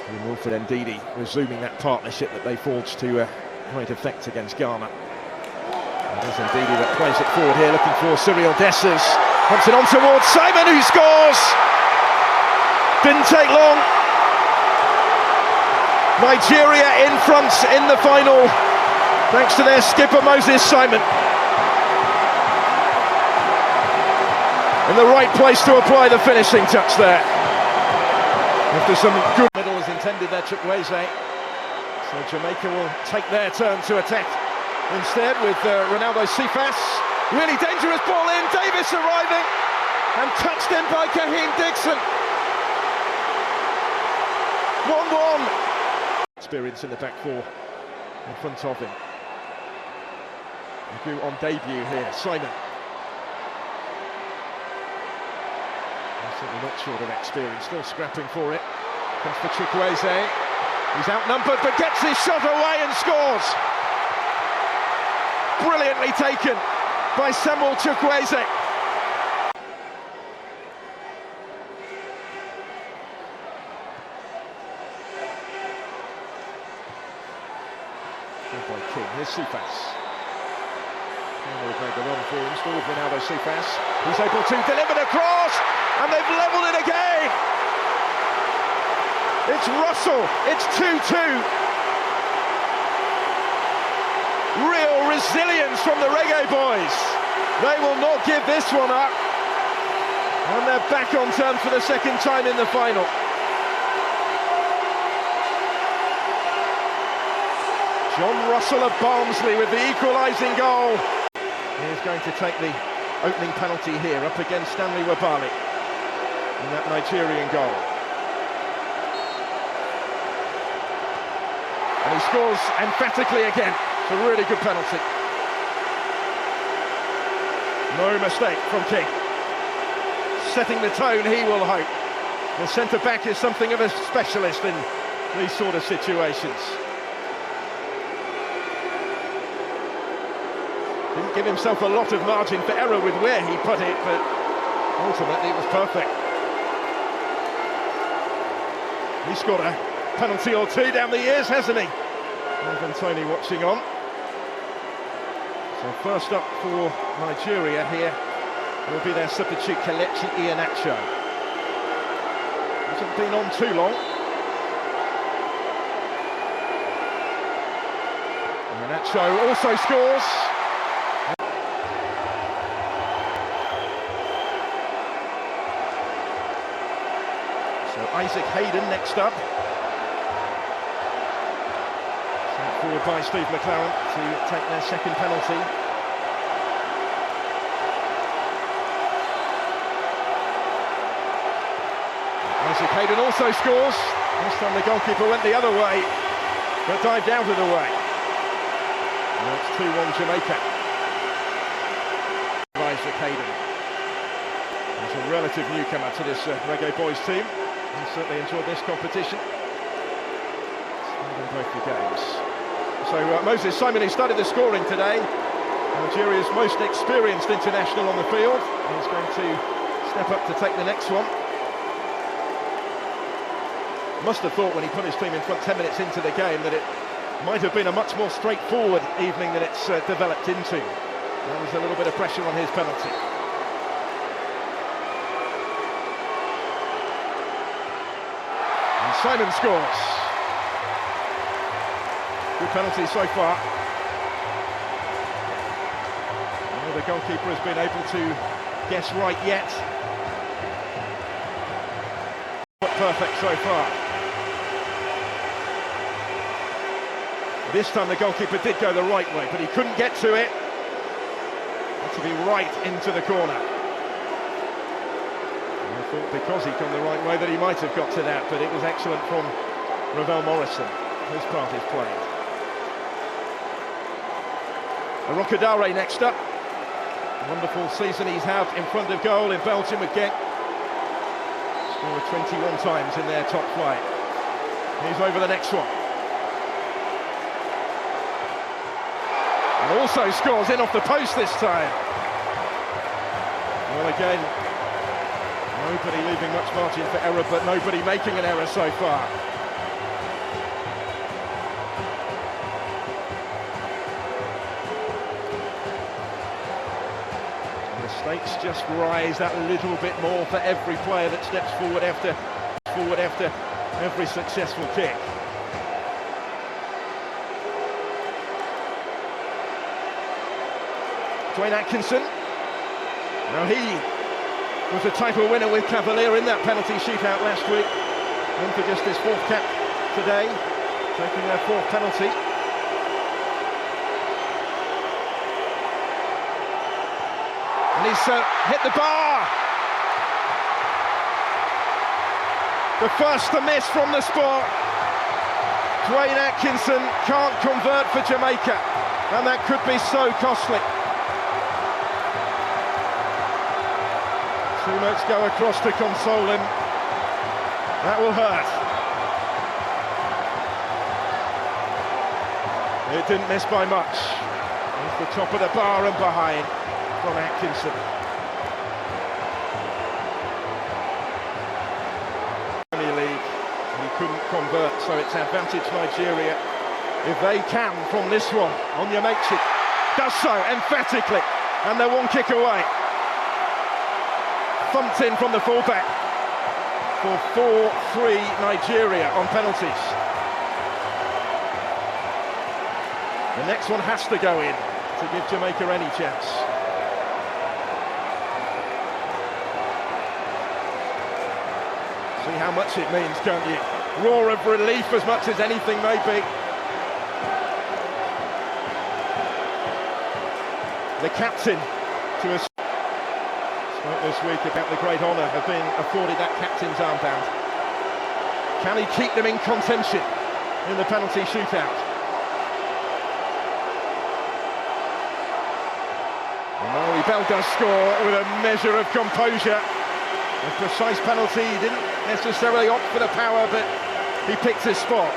And Wilfred Ndidi resuming that partnership that they forged to great effect against Ghana. And there's Ndidi that plays it forward here, looking for Cyril Dessers. Pumps it on towards Simon, who scores! Didn't take long. Nigeria in front in the final, thanks to their skipper Moses Simon. In the right place to apply the finishing touch there. After some good middle was intended there, Chukwueze. So Jamaica will take their turn to attack instead with Ronaldo Cephas. Really dangerous ball in, Davis arriving and touched in by Kaheem Dixon. 1-1. Experience in the back four in front of him. Agu on debut here, Simon. Certainly not short of experience, still scrapping for it. Comes for Chukwueze. He's outnumbered but gets his shot away and scores. Brilliantly taken by Samuel Chukwueze. Good by King. Here's Cephas. We've made the run for him, still with Ronaldo Cephas. He's able to deliver the cross, and they've levelled it again. It's Russell, it's 2-2. Real resilience from the Reggae boys. They will not give this one up. And they're back on terms for the second time in the final. John Russell of Barnsley with the equalising goal. He's going to take the opening penalty here up against Stanley Wabali in that Nigerian goal. And he scores emphatically again. It's a really good penalty. No mistake from King. Setting the tone, he will hope. The centre-back is something of a specialist in these sort of situations. Didn't give himself a lot of margin for error with where he put it, but ultimately it was perfect. He's scored a penalty or two down the years, hasn't he? Ivan Toney watching on. So first up for Nigeria here will be their substitute Kelechi Iheanacho. Hasn't been on too long. Iheanacho also scores. So Isaac Hayden next up. Sent forward by Steve McLaren to take their second penalty. Isaac Hayden also scores. This time the goalkeeper went the other way, but dived out of the way. Now it's 2-1 Jamaica. Isaac Hayden. He's a relative newcomer to this Reggae Boys team. He certainly enjoyed this competition. In both the games. So Moses Simon, who started the scoring today, Nigeria's most experienced international on the field, is going to step up to take the next one. Must have thought when he put his team in front 10 minutes into the game that it might have been a much more straightforward evening than it's developed into. There was a little bit of pressure on his penalty. And Simon scores. Good penalty so far. The goalkeeper has been able to guess right yet. Perfect so far. This time the goalkeeper did go the right way, but he couldn't get to it. Had to be right into the corner. And I thought because he'd gone the right way that he might have got to that, but it was excellent from Ravel Morrison. His part is played. Arokadare next up. Wonderful season he's had in front of goal in Belgium again. Scored 21 times in their top flight. He's over the next one. And also scores in off the post this time. Well, again, nobody leaving much margin for error, but nobody making an error so far. The stakes just rise that little bit more for every player that steps forward after every successful kick. Dwayne Atkinson. Now he was a title winner with Cavalier in that penalty shootout last week. And for just his fourth cap today, taking their fourth penalty. And he's hit the bar. The first to miss from the spot. Dwayne Atkinson can't convert for Jamaica, and that could be so costly. Teammates go across to console him. That will hurt. It didn't miss by much. Off the top of the bar and behind from Atkinson. Premier League, he couldn't convert, so it's advantage Nigeria if they can from this one. Onyemaechi does so emphatically, and they're one kick away. Thumped in from the fullback for 4-3 Nigeria on penalties. The next one has to go in to give Jamaica any chance. See how much it means, can't you? Roar of relief as much as anything may be. The captain to a this week about the great honour of being afforded that captain's armband. Can he keep them in contention in the penalty shootout? And Mari Bell does score with a measure of composure. A precise penalty, he didn't necessarily opt for the power, but he picked his spot.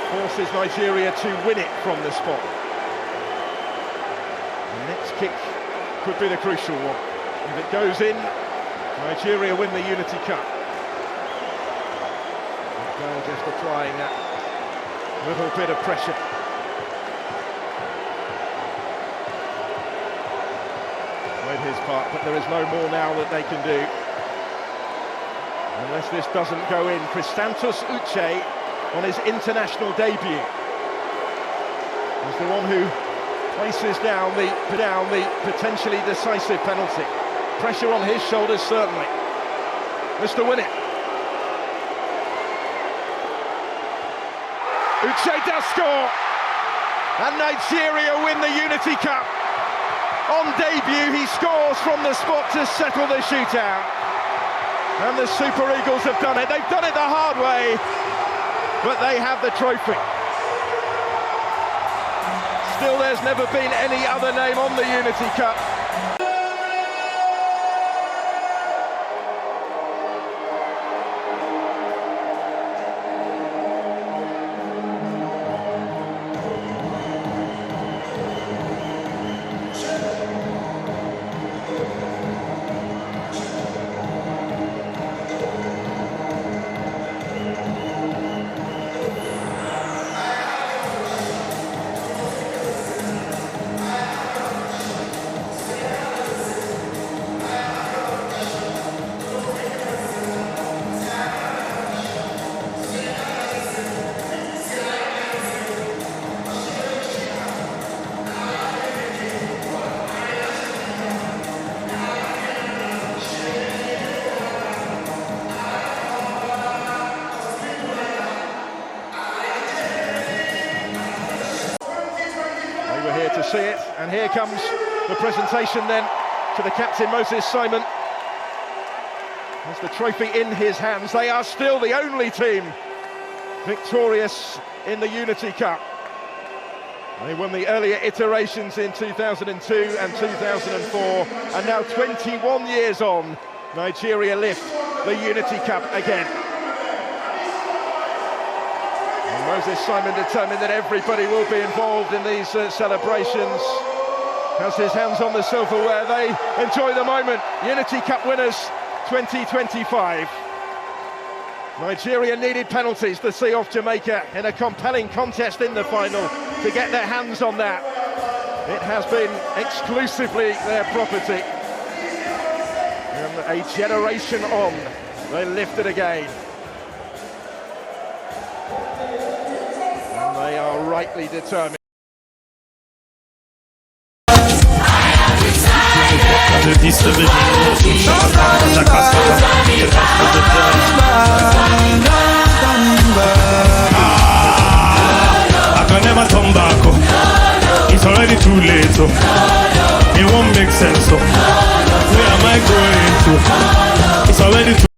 Forces Nigeria to win it from the spot. The next kick could be the crucial one. If it goes in, Nigeria win the Unity Cup. Bell just applying that little bit of pressure. Played his part, but there is no more now that they can do. Unless this doesn't go in. Christantos Uche, on his international debut, is the one who places down the potentially decisive penalty. Pressure on his shoulders, certainly. Mr. Win it. Uche does score, and Nigeria win the Unity Cup. On debut, he scores from the spot to settle the shootout. And the Super Eagles have done it. They've done it the hard way, but they have the trophy. Still, there's never been any other name on the Unity Cup. To see it, and here comes the presentation then to the captain Moses Simon. Has the trophy in his hands. They are still the only team victorious in the Unity Cup. They won the earlier iterations in 2002 and 2004, and now 21 years on, Nigeria lift the Unity Cup again. Moses Simon determined that everybody will be involved in these celebrations. Has his hands on the silverware. They enjoy the moment. Unity Cup winners 2025. Nigeria needed penalties to see off Jamaica in a compelling contest in the final to get their hands on that. It has been exclusively their property. And a generation on, they lift it again. And they are rightly determined. I can never turn back. It's already too late. It won't make sense. Where am I going to? It's already too